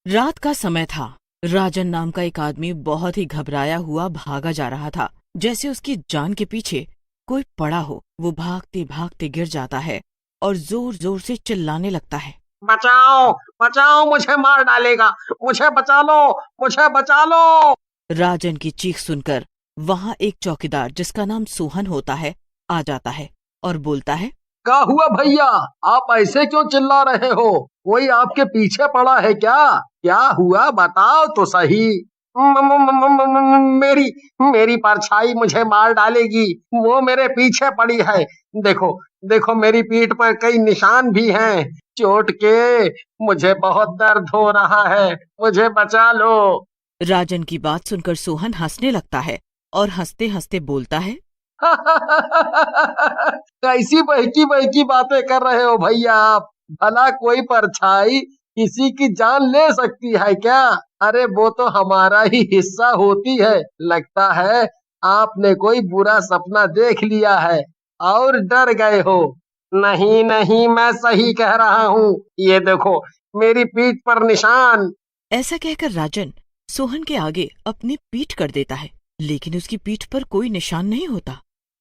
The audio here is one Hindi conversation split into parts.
रात का समय था। राजन नाम का एक आदमी बहुत ही घबराया हुआ भागा जा रहा था, जैसे उसकी जान के पीछे कोई पड़ा हो। वो भागते भागते गिर जाता है और जोर जोर से चिल्लाने लगता है, बचाओ बचाओ, मुझे मार डालेगा, मुझे बचा लो, मुझे बचा लो। राजन की चीख सुनकर वहां एक चौकीदार जिसका नाम सोहन होता है आ जाता है और बोलता है, क्या हुआ भैया, आप ऐसे क्यों चिल्ला रहे हो? कोई आपके पीछे पड़ा है क्या? क्या हुआ बताओ तो सही। मेरी मेरी परछाई मुझे मार डालेगी, वो मेरे पीछे पड़ी है। देखो देखो, मेरी पीठ पर कई निशान भी हैं चोट के। मुझे बहुत दर्द हो रहा है, मुझे बचा लो। राजन की बात सुनकर सोहन हंसने लगता है और हंसते हंसते बोलता है, कैसी बहकी बहकी बातें कर रहे हो भैया आप? भला कोई परछाई किसी की जान ले सकती है क्या? अरे वो तो हमारा ही हिस्सा होती है। लगता है आपने कोई बुरा सपना देख लिया है और डर गए हो। नहीं नहीं, मैं सही कह रहा हूँ। ये देखो, मेरी पीठ पर निशान। ऐसा कहकर राजन सोहन के आगे अपनी पीठ कर देता है, लेकिन उसकी पीठ पर कोई निशान नहीं होता।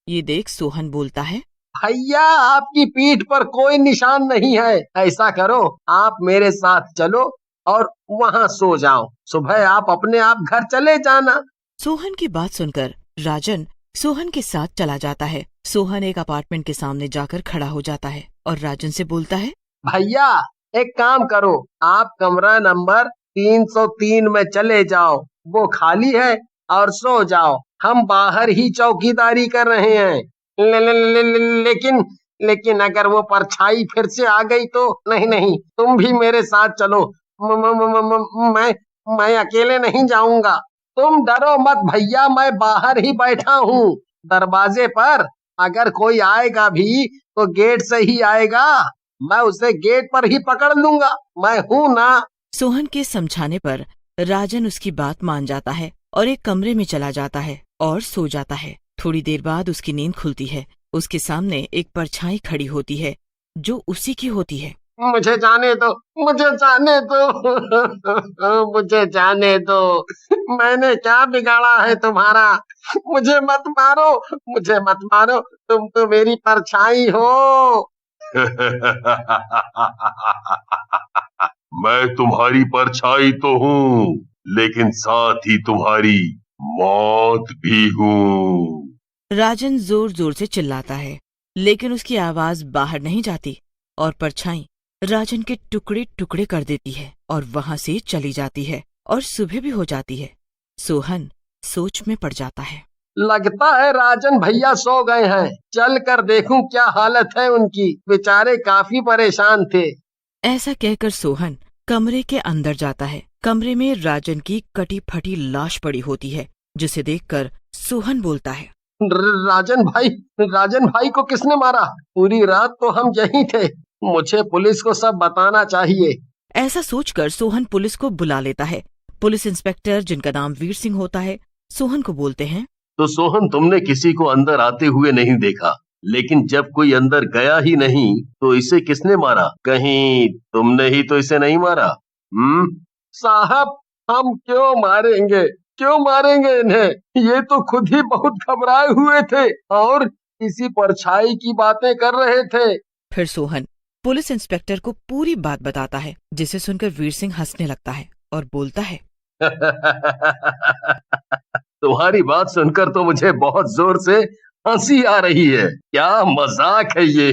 ये देख सोहन बोलता है, भैया आपकी पीठ पर कोई निशान नहीं है। ऐसा करो, आप मेरे साथ चलो और वहां सो जाओ। सुबह आप अपने आप घर चले जाना। सोहन की बात सुनकर राजन सोहन के साथ चला जाता है। सोहन एक अपार्टमेंट के सामने जाकर खड़ा हो जाता है और राजन से बोलता है, भैया एक काम करो, आप कमरा नंबर 303 में चले जाओ। वो खाली है और सो जाओ। हम बाहर ही चौकीदारी कर रहे हैं। ले, ले, ले, ले, लेकिन लेकिन अगर वो परछाई फिर से आ गई तो? नहीं नहीं, तुम भी मेरे साथ चलो। म, म, म, म, म, मैं अकेले नहीं जाऊंगा। तुम डरो मत भैया, मैं बाहर ही बैठा हूँ दरवाजे पर। अगर कोई आएगा भी तो गेट से ही आएगा। मैं उसे गेट पर ही पकड़ लूंगा, मैं हूं ना। सोहन के समझाने पर राजन उसकी बात मान जाता है और एक कमरे में चला जाता है और सो जाता है। थोड़ी देर बाद उसकी नींद खुलती है। उसके सामने एक परछाई खड़ी होती है जो उसी की होती है। मुझे जाने दो, मुझे जाने दो। मुझे जाने दो। मैंने क्या बिगाड़ा है तुम्हारा? मुझे मत मारो, मुझे मत मारो। तुम तो मेरी परछाई हो। मैं तुम्हारी परछाई तो हूँ, लेकिन साथ ही तुम्हारी मौत भी हूँ। राजन जोर जोर से चिल्लाता है, लेकिन उसकी आवाज बाहर नहीं जाती और परछाई राजन के टुकड़े टुकड़े कर देती है और वहां से चली जाती है और सुबह भी हो जाती है। सोहन सोच में पड़ जाता है। लगता है राजन भैया सो गए हैं। चल कर देखूं क्या हालत है उनकी। बेचारे काफी परेशान थे। ऐसा कहकर सोहन कमरे के अंदर जाता है। कमरे में राजन की कटी फटी लाश पड़ी होती है, जिसे देखकर सोहन बोलता है, राजन भाई को किसने मारा? पूरी रात तो हम यहीं थे। मुझे पुलिस को सब बताना चाहिए। ऐसा सोचकर सोहन पुलिस को बुला लेता है। पुलिस इंस्पेक्टर, जिनका नाम वीर सिंह होता है, सोहन को बोलते हैं, तो सोहन, तुमने किसी को अंदर आते हुए नहीं देखा, लेकिन जब कोई अंदर गया ही नहीं तो इसे किसने मारा? कहीं तुमने ही तो इसे नहीं मारा? साहब, हम क्यों मारेंगे इन्हें? ये तो खुद ही बहुत घबराए हुए थे और किसी परछाई की बातें कर रहे थे। फिर सोहन पुलिस इंस्पेक्टर को पूरी बात बताता है, जिसे सुनकर वीर सिंह हंसने लगता है और बोलता है, तुम्हारी बात सुनकर तो मुझे बहुत जोर से हंसी आ रही है। क्या मजाक है ये।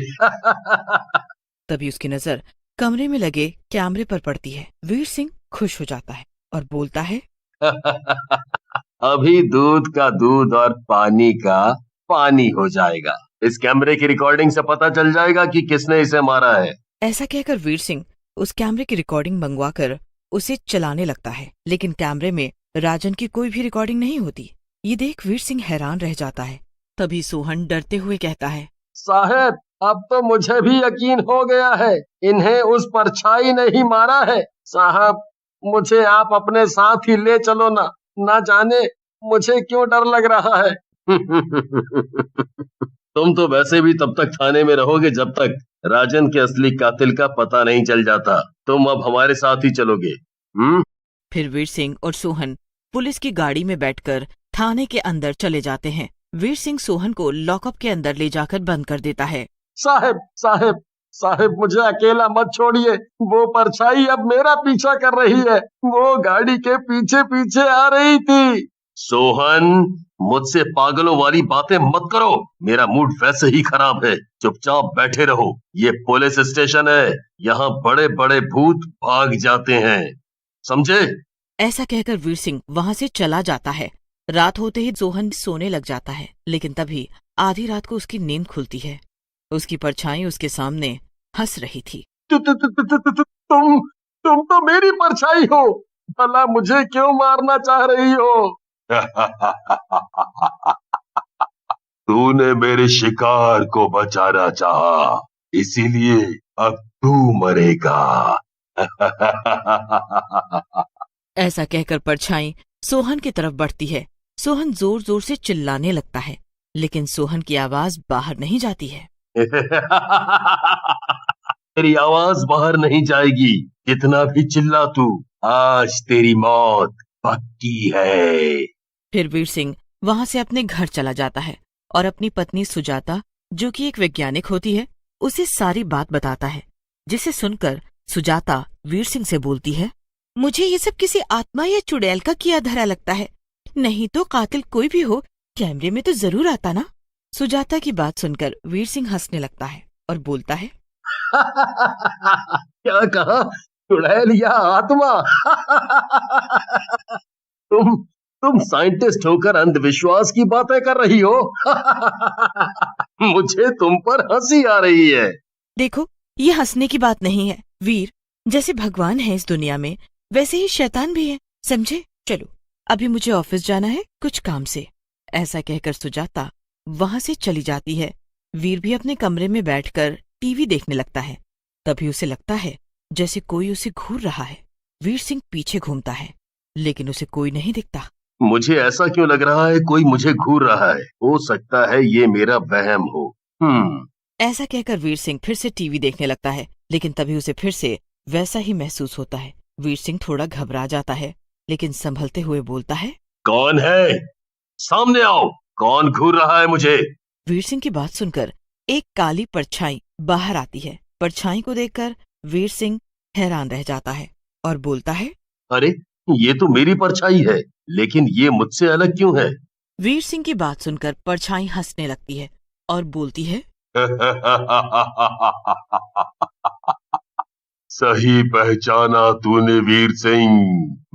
तभी उसकी नजर कमरे में लगे कैमरे पर पड़ती है। वीर सिंह खुश हो जाता है और बोलता है, अभी दूध का दूध और पानी का पानी हो जाएगा। इस कैमरे की रिकॉर्डिंग से पता चल जाएगा कि किसने इसे मारा है। ऐसा कहकर वीर सिंह उस कैमरे की रिकॉर्डिंग मंगवाकर उसे चलाने लगता है, लेकिन कैमरे में राजन की कोई भी रिकॉर्डिंग नहीं होती। ये देख वीर सिंह हैरान रह जाता है। तभी सोहन डरते हुए कहता है, साहब, अब तो मुझे भी यकीन हो गया है, इन्हें उस परछाई ने ही मारा है। साहब, मुझे आप अपने साथ ही ले चलो ना। ना जाने मुझे क्यों डर लग रहा है। तुम तो वैसे भी तब तक थाने में रहोगे जब तक राजन के असली कातिल का पता नहीं चल जाता। तुम अब हमारे साथ ही चलोगे। फिर वीर सिंह और सोहन पुलिस की गाड़ी में बैठकर थाने के अंदर चले जाते हैं। वीर सिंह सोहन को लॉकअप के अंदर ले जाकर बंद कर देता है। साहब साहब साहब, मुझे अकेला मत छोड़िए। वो परछाई अब मेरा पीछा कर रही है। वो गाड़ी के पीछे पीछे आ रही थी। सोहन, मुझसे पागलों वाली बातें मत करो। मेरा मूड वैसे ही खराब है। चुपचाप बैठे रहो। ये पुलिस स्टेशन है, यहाँ बड़े बड़े भूत भाग जाते हैं, समझे? ऐसा कहकर वीर सिंह वहाँ से चला जाता है। रात होते ही सोहन सोने लग जाता है, लेकिन तभी आधी रात को उसकी नींद खुलती है। उसकी परछाई उसके सामने हंस रही थी। तुम तो मेरी परछाई हो। भला मुझे क्यों मारना चाह रही हो? तूने मेरे शिकार को बचाना चाहा, इसीलिए अब तू मरेगा। ऐसा कहकर परछाई सोहन की तरफ बढ़ती है। सोहन जोर जोर से चिल्लाने लगता है, लेकिन सोहन की आवाज बाहर नहीं जाती है। तेरी आवाज बाहर नहीं जाएगी, कितना भी चिल्ला तू। आज तेरी मौत पक्की है। फिर वीर सिंह वहाँ से अपने घर चला जाता है और अपनी पत्नी सुजाता, जो कि एक वैज्ञानिक होती है, उसे सारी बात बताता है, जिसे सुनकर सुजाता वीर सिंह से बोलती है, मुझे ये सब किसी आत्मा या चुड़ैल का किया धरा लगता है। नहीं तो कातिल कोई भी हो, कैमरे में तो जरूर आता ना। सुजाता की बात सुनकर वीर सिंह हंसने लगता है और बोलता है, क्या कहा? चुड़ैल या आत्मा? तुम साइंटिस्ट होकर अंधविश्वास की बातें कर रही हो। मुझे तुम पर हंसी आ रही है। देखो, ये हंसने की बात नहीं है वीर। जैसे भगवान है इस दुनिया में, वैसे ही शैतान भी है, समझे? चलो, अभी मुझे ऑफिस जाना है कुछ काम से। ऐसा कहकर सुजाता वहाँ से चली जाती है। वीर भी अपने कमरे में बैठकर टीवी देखने लगता है। तभी उसे लगता है जैसे कोई उसे घूर रहा है। वीर सिंह पीछे घूमता है, लेकिन उसे कोई नहीं दिखता। मुझे ऐसा क्यों लग रहा है कोई मुझे घूर रहा है? हो सकता है ये मेरा वहम हो। ऐसा कहकर वीर सिंह फिर से टीवी देखने लगता है, लेकिन तभी उसे फिर से वैसा ही महसूस होता है। वीर सिंह थोड़ा घबरा जाता है, लेकिन संभलते हुए बोलता है, कौन है? सामने आओ, कौन घूर रहा है मुझे? वीर सिंह की बात सुनकर एक काली परछाई बाहर आती है। परछाई को देखकर वीर सिंह हैरान रह जाता है और बोलता है, अरे, ये तो मेरी परछाई है, लेकिन ये मुझसे अलग क्यों है? वीर सिंह की बात सुनकर परछाई हंसने लगती है और बोलती है, सही पहचाना तूने वीर सिंह,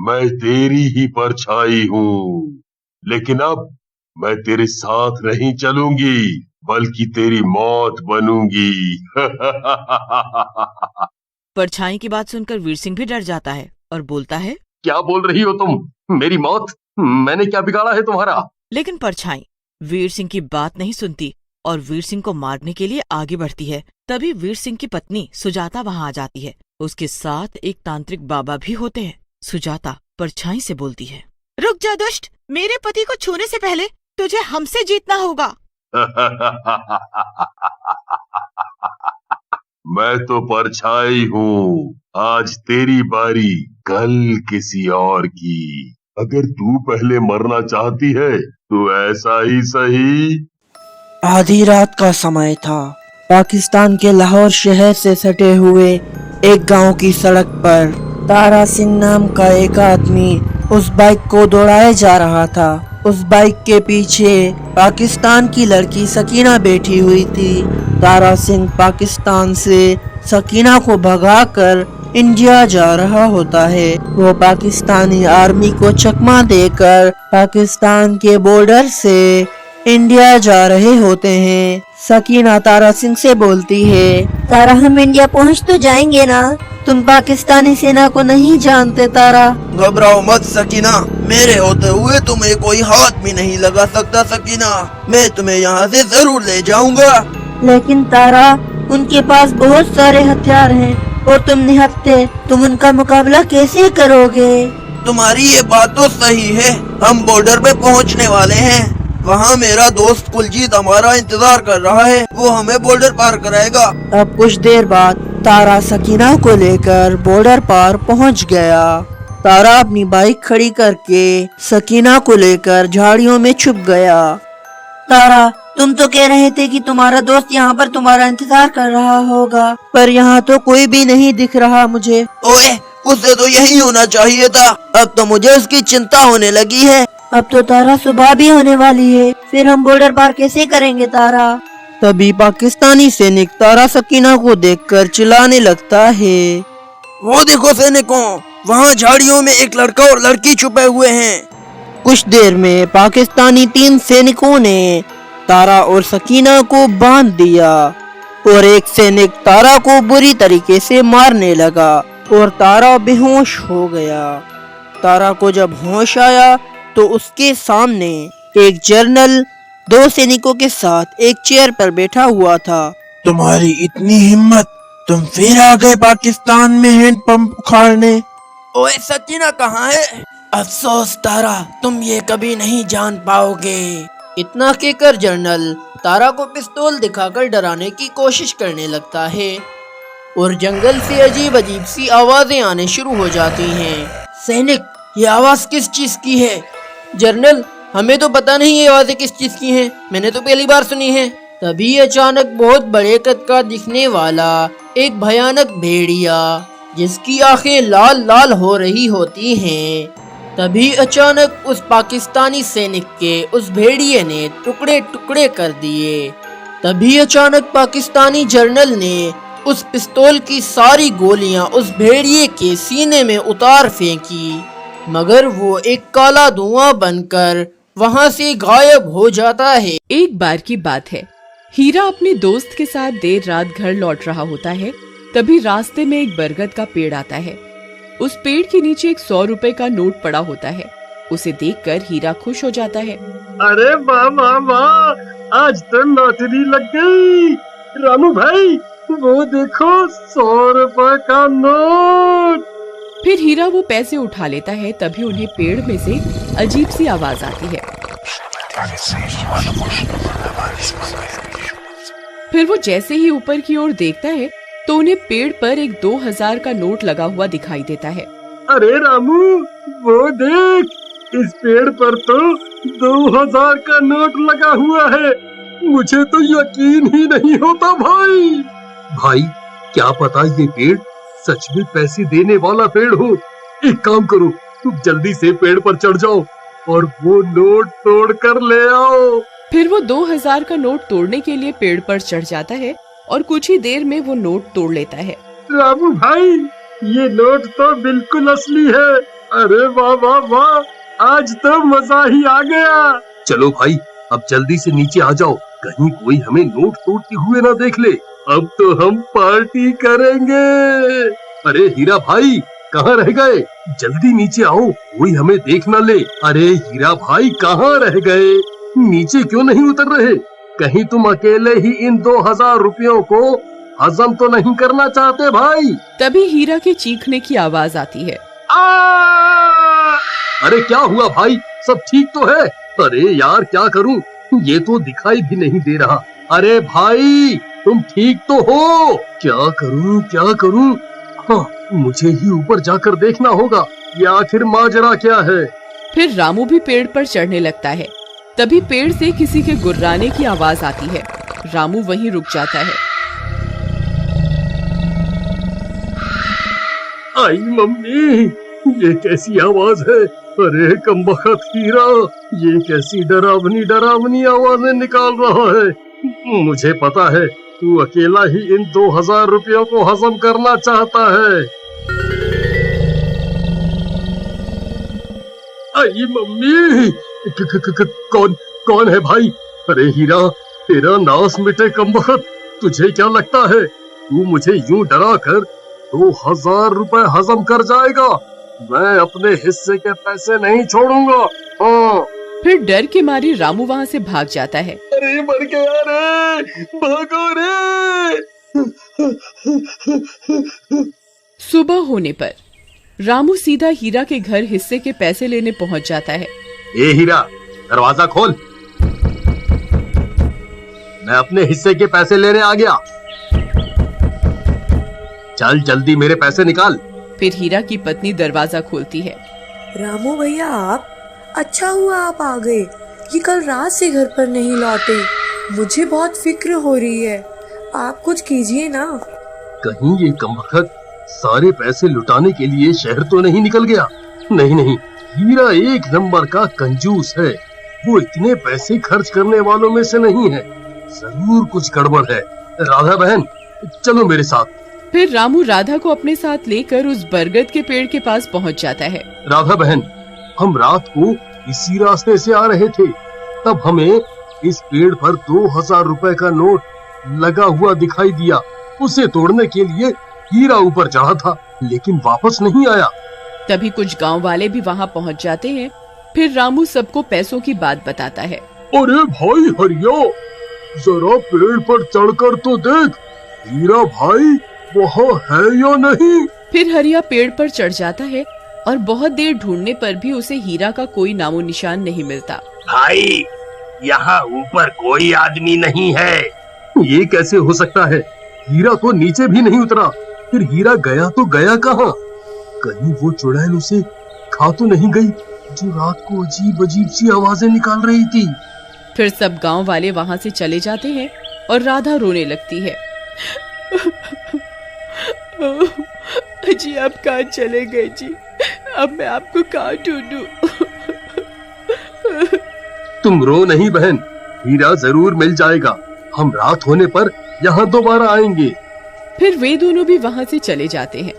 मैं तेरी ही परछाई हूँ। लेकिन अब मैं तेरे साथ नहीं चलूंगी, बल्कि तेरी मौत बनूंगी। परछाई की बात सुनकर वीर सिंह भी डर जाता है और बोलता है, क्या बोल रही हो तुम? मेरी मौत? मैंने क्या बिगाड़ा है तुम्हारा? लेकिन परछाई वीर सिंह की बात नहीं सुनती और वीर सिंह को मारने के लिए आगे बढ़ती है। तभी वीर सिंह की पत्नी सुजाता वहाँ आ जाती है। उसके साथ एक तांत्रिक बाबा भी होते हैं। सुजाता परछाई से बोलती है, रुक जा दुष्ट, मेरे पति को छूने से पहले तुझे हमसे जीतना होगा। मैं तो परछाई हूँ, आज तेरी बारी, कल किसी और की। अगर तू पहले मरना चाहती है तो ऐसा ही सही। आधी रात का समय था। पाकिस्तान के लाहौर शहर से सटे हुए एक गांव की सड़क पर तारा सिंह नाम का एक आदमी उस बाइक को दौड़ाए जा रहा था। उस बाइक के पीछे पाकिस्तान की लड़की सकीना बैठी हुई थी। तारा सिंह पाकिस्तान से सकीना को भगाकर इंडिया जा रहा होता है। वो पाकिस्तानी आर्मी को चकमा देकर पाकिस्तान के बॉर्डर से इंडिया जा रहे होते हैं। सकीना तारा सिंह से बोलती है, तारा, हम इंडिया पहुंच तो जाएंगे ना? तुम पाकिस्तानी सेना को नहीं जानते तारा। घबराओ मत सकीना, मेरे होते हुए तुम्हें कोई हाथ भी नहीं लगा सकता सकीना। मैं तुम्हें यहाँ से जरूर ले जाऊंगा। लेकिन तारा, उनके पास बहुत सारे हथियार हैं और तुम निहत्थे, तुम उनका मुकाबला कैसे करोगे? तुम्हारी ये बात तो सही है। हम बॉर्डर पे पहुँचने वाले हैं। वहाँ मेरा दोस्त कुलजीत हमारा इंतजार कर रहा है, वो हमें बॉर्डर पार कराएगा। अब कुछ देर बाद तारा सकीना को लेकर बॉर्डर पार पहुँच गया। तारा अपनी बाइक खड़ी करके सकीना को लेकर झाड़ियों में छुप गया। तारा, तुम तो कह रहे थे कि तुम्हारा दोस्त यहाँ पर तुम्हारा इंतजार कर रहा होगा, पर यहाँ तो कोई भी नहीं दिख रहा मुझे। ओए, उससे तो यही होना चाहिए था। अब तो मुझे उसकी चिंता होने लगी है। अब तो तारा सुबह भी होने वाली है, फिर हम बॉर्डर पार कैसे करेंगे तारा? तभी पाकिस्तानी सैनिक तारा सकीना को देखकर चिल्लाने लगता है। वो देखो सैनिकों, वहाँ झाड़ियों में एक लड़का और लड़की छुपे हुए हैं। कुछ देर में पाकिस्तानी 3 सैनिकों ने तारा और सकीना को बांध दिया और एक सैनिक तारा को बुरी तरीके से मारने लगा और तारा बेहोश हो गया। तारा को जब होश आया तो उसके सामने एक जर्नल 2 सैनिकों के साथ एक चेयर पर बैठा हुआ था। तुम्हारी इतनी हिम्मत, तुम फिर आ गए पाकिस्तान में हैंडपंप उखाड़ने। ओए, सकीना कहाँ है? अफसोस तारा, तुम ये कभी नहीं जान पाओगे। इतना कहकर जर्नल तारा को पिस्तौल दिखाकर डराने की कोशिश करने लगता है और जंगल से अजीब अजीब सी आवाजें आने शुरू हो जाती हैं। सैनिक, ये आवाज किस चीज की है? जर्नल, हमें तो पता नहीं ये आवाजें किस चीज की हैं, मैंने तो पहली बार सुनी है। तभी अचानक बहुत बड़े कद का दिखने वाला एक भयानक भेड़िया, जिसकी आंखें लाल लाल हो रही होती हैं, तभी अचानक उस पाकिस्तानी सैनिक के उस भेड़िए ने टुकड़े टुकड़े कर दिए। तभी अचानक पाकिस्तानी जर्नल ने उस पिस्तौल की सारी गोलियां उस भेड़िए के सीने में उतार फेंकी, मगर वो एक काला धुआं बनकर वहां से गायब हो जाता है। एक बार की बात है, हीरा अपने दोस्त के साथ देर रात घर लौट रहा होता है। तभी रास्ते में एक बरगद का पेड़ आता है। उस पेड़ के नीचे एक 100 रुपए का नोट पड़ा होता है। उसे देखकर हीरा खुश हो जाता है। अरे वाह वाह वाह, आज तो लॉटरी लग गई। रामू भाई, वो देखो 100 रुपए का नोट। फिर हीरा वो पैसे उठा लेता है। तभी उन्हें पेड़ में से अजीब सी आवाज आती है। फिर वो जैसे ही ऊपर की ओर देखता है तो उन्हें पेड़ पर एक 2000 का नोट लगा हुआ दिखाई देता है। अरे रामू, वो देख, इस पेड़ पर तो 2000 का नोट लगा हुआ है। मुझे तो यकीन ही नहीं होता भाई। भाई, क्या पता ये पेड़ सच में पैसे देने वाला पेड़ हो। एक काम करो, तुम जल्दी से पेड़ पर चढ़ जाओ और वो नोट तोड़ कर ले आओ। फिर वो 2000 का नोट तोड़ने के लिए पेड़ पर चढ़ जाता है और कुछ ही देर में वो नोट तोड़ लेता है। रामू भाई, ये नोट तो बिल्कुल असली है। अरे वाह वाह वाह, आज तो मजा ही आ गया। चलो भाई, अब जल्दी से नीचे आ जाओ, कहीं कोई हमें नोट तोड़ते हुए ना देख ले। अब तो हम पार्टी करेंगे। अरे हीरा भाई, कहाँ रह गए? जल्दी नीचे आओ, कोई हमें देख ना ले। अरे हीरा भाई, कहाँ रह गए? नीचे क्यों नहीं उतर रहे? कहीं तुम अकेले ही इन 2000 रुपयों को हजम तो नहीं करना चाहते भाई? तभी हीरा के चीखने की आवाज आती है। अरे क्या हुआ भाई, सब ठीक तो है? अरे यार, क्या करूं, ये तो दिखाई भी नहीं दे रहा। अरे भाई, तुम ठीक तो हो? क्या करूं क्या करूं? हाँ, मुझे ही ऊपर जाकर देखना होगा, ये आखिर माजरा क्या है। फिर रामू भी पेड़ पर चढ़ने लगता है। तभी पेड़ से किसी के गुर्राने की आवाज आती है। रामू वहीं रुक जाता है। आई मम्मी, ये कैसी आवाज है? अरे कमबख्त हीरा, ये कैसी डरावनी डरावनी आवाजें निकाल रहा है। मुझे पता है, तू अकेला ही इन 2000 रुपयों को हजम करना चाहता है। आई मम्मी, कौन है भाई? अरे हीरा, तेरा नाश मिटे कमबख्त। तुझे क्या लगता है तू मुझे यूं डरा कर 2000 रुपए हजम कर जाएगा? मैं अपने हिस्से के पैसे नहीं छोड़ूंगा। हाँ। फिर डर के मारे रामू वहाँ से भाग जाता है। अरे मर गया रे, भागो रे। सुबह होने पर रामू सीधा हीरा के घर हिस्से के पैसे लेने पहुँच जाता है। ए हीरा, दरवाजा खोल, मैं अपने हिस्से के पैसे लेने आ गया। चल जल्दी मेरे पैसे निकाल। फिर हीरा की पत्नी दरवाजा खोलती है। रामू भैया, आप? अच्छा हुआ आप आ गए। ये कल रात से घर पर नहीं लौटे। मुझे बहुत फिक्र हो रही है। आप कुछ कीजिए ना। कहीं ये कमबख्त सारे पैसे लुटाने के लिए शहर तो नहीं निकल गया? नहीं नहीं, हीरा एक नंबर का कंजूस है। वो इतने पैसे खर्च करने वालों में से नहीं है। जरूर कुछ गड़बड़ है। राधा बहन, चलो मेरे साथ। फिर रामू राधा को अपने साथ लेकर उस बरगद के पेड़ के पास पहुंच जाता है। राधा बहन, हम रात को इसी रास्ते से आ रहे थे, तब हमें इस पेड़ पर 2000 रुपए का नोट लगा हुआ दिखाई दिया। उसे तोड़ने के लिए हीरा ऊपर चढ़ा था, लेकिन वापस नहीं आया। तभी कुछ गांव वाले भी वहां पहुंच जाते हैं। फिर रामू सबको पैसों की बात बताता है। अरे भाई हरिया, जरा पेड़ पर चढ़कर तो देख, हीरा भाई वहाँ है या नहीं? फिर हरिया पेड़ पर चढ़ जाता है और बहुत देर ढूंढने पर भी उसे हीरा का कोई नामो निशान नहीं मिलता। भाई, यहाँ ऊपर कोई आदमी नहीं है। ये कैसे हो सकता है? हीरा तो नीचे भी नहीं उतरा। फिर हीरा गया तो गया कहाँ? कहीं वो चुड़ैल उसे खा तो नहीं गई, जो रात को अजीब अजीब सी आवाजें निकाल रही थी। फिर सब गांव वाले वहां से चले जाते हैं और राधा रोने लगती है। जी आप कहाँ चले गए जी? अब मैं आपको कहाँ ढूंढूं? तुम रो नहीं बहन, हीरा जरूर मिल जाएगा। हम रात होने पर यहाँ दोबारा आएंगे। फिर वे दोनों भी वहां से चले जाते हैं।